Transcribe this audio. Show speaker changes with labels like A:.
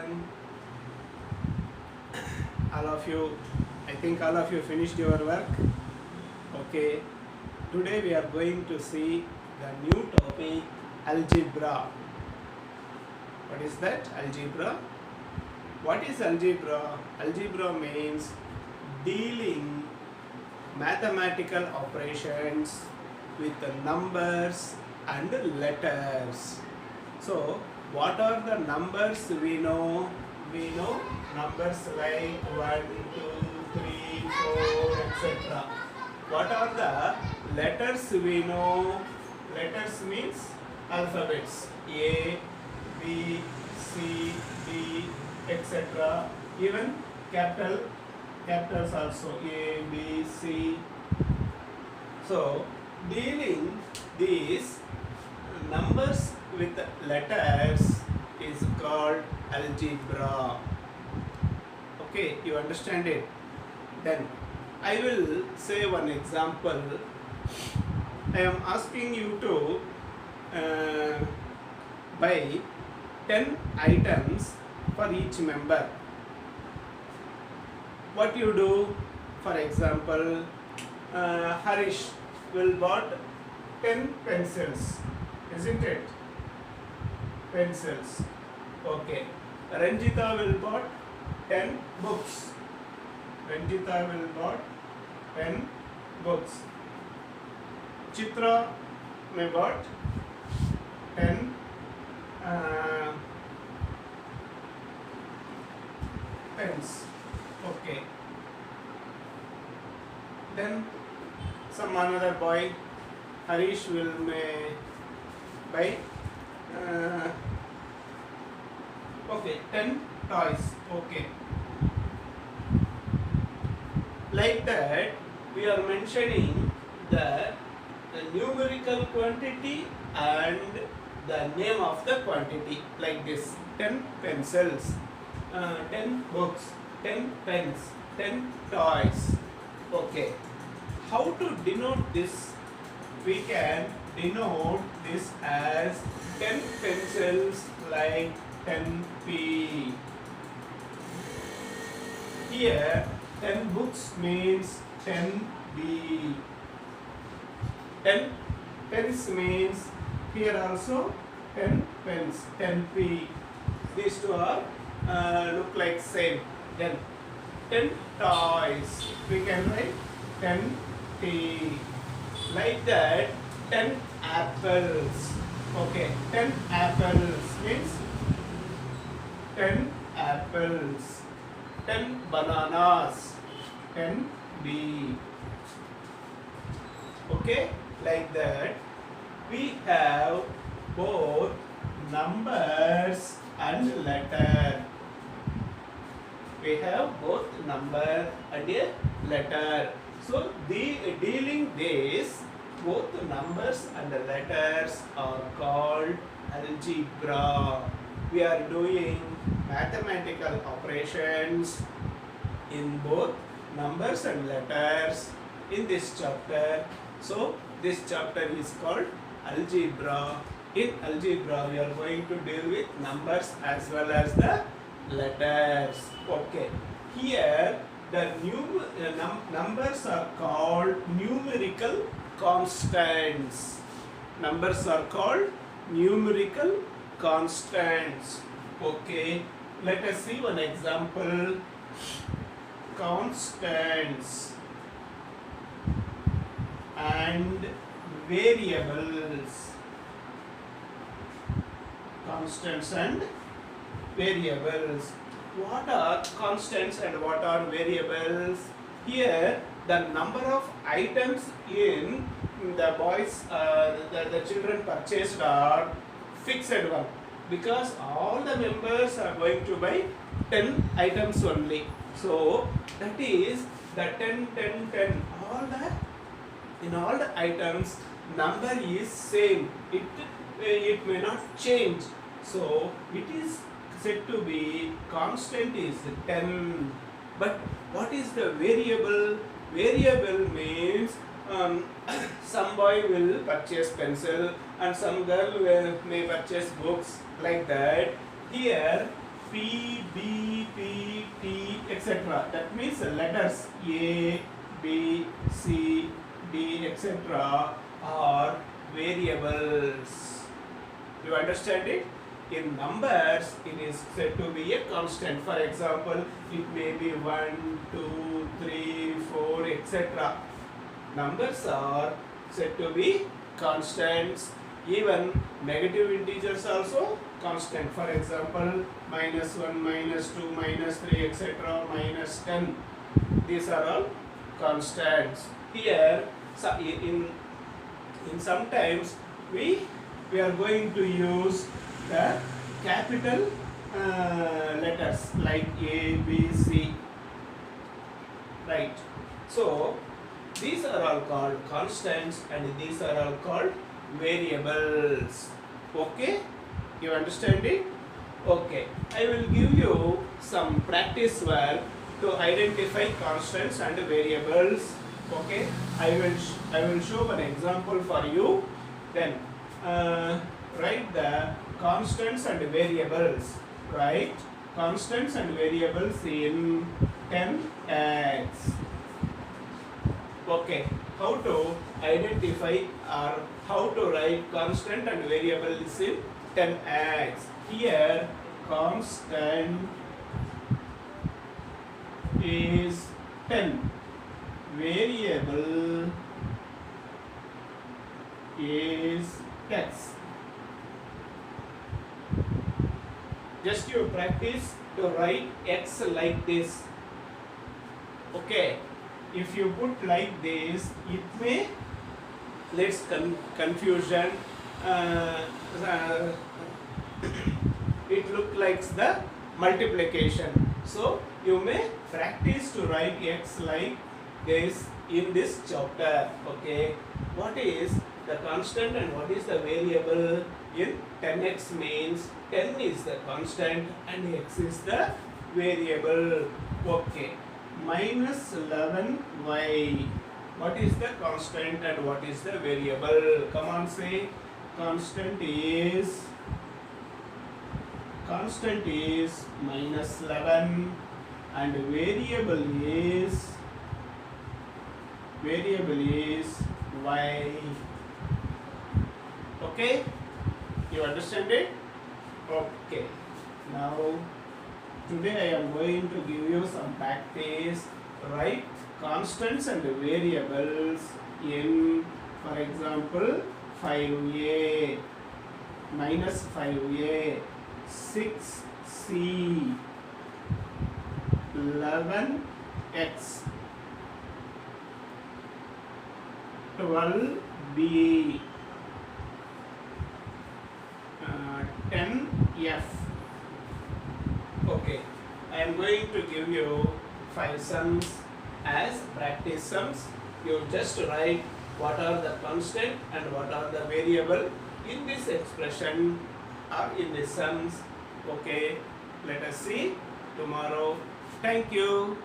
A: everyone. All of you, I think all of you finished your work. Okay. Today we are going to see the new topic, algebra. What is that? Algebra. What is algebra? Algebra means dealing mathematical operations with the numbers and letters. So, what are the numbers we know? We know numbers like 1, 2, 3, 4, etc. What are the letters we know? Letters means alphabets. A, B, C, D, etc. Even capitals also. A, B, C. So, dealing these numbers with letters is called algebra. Okay, you understand it? Then I will say one example. I am asking you to buy 10 items for each member. What you do? For example, Harish will bought 10 pencils, isn't it? Pencils. Okay. Ranjita will bought 10 books. Ranjita will bought 10 books. Chitra may bought 10 pens. Okay. Then some another boy, Harish will may buy 10 toys. Okay. Like that, we are mentioning the numerical quantity and the name of the quantity, like this: 10 pencils, 10 books, 10 pens, 10 toys. Okay. How to denote this? We can denote this as 10 pencils, like 10p. Here 10 books means 10b. 10 pens means here also 10 pens, 10p. These two are look like same. Then 10 toys, we can write 10t. Like that, 10 apples. Okay, 10 apples means 10 apples. 10 bananas, 10b. Okay, like that, we have both numbers and letter. We have both number and a letter. So, dealing this, both numbers and letters are called algebra. We are doing mathematical operations in both numbers and letters in this chapter. So, this chapter is called algebra. In algebra, we are going to deal with numbers as well as the letters. Okay. Here, the numbers are called numerical constants. Numbers are called numerical constants. Okay. Let us see one example. Constants and variables. Constants and variables. What are constants and what are variables? Here, the number of items in the boys, the children purchased are fixed one, because all the members are going to buy 10 items only. So, that is the 10, 10, 10. In all the items, number is same. It may not change. So, it is said to be constant is 10. But what is the variable? Variable means some boy will purchase pencil and some girl may purchase books, like that. Here P, B, P, T, etc. That means the letters A, B, C, D, etc. are variables. You understand it? In numbers, it is said to be a constant. For example, it may be 1, 2, 3, 4, etc. Numbers are said to be constants. Even negative integers also constant. For example, -1, -2, -3, etc., -10. These are all constants. Here, in sometimes we are going to use the capital letters like A, B, C. Right. So these are all called constants and these are all called variables. Okay, you understand it? Okay, I will give you some practice work to identify constants and variables. Okay, I will show an example for you. Then write the constants and variables. Write constants and variables in 10x. Okay, how to identify or how to write constant and variables in 10x. Here, constant is 10, variable is x. Just you practice to write x like this. Okay. If you put like this, it may leads confusion. It looks like the multiplication. So you may practice to write x like this in this chapter. Okay. What is the constant and what is the variable in 10x means 10 is the constant and x is the variable. Okay. -11y. What is the constant and what is the variable? Come on, say. Constant is -11 and variable is y. Okay, you understand it? Okay. Now today I am going to give you some practice. Write constants and variables in, for example, 5a, -5a, 6c, 11x, 12b, 10f. Okay, I am going to give you 5 sums as practice sums. You just write what are the constant and what are the variable in this expression or in the sums. Okay, let us see tomorrow. Thank you.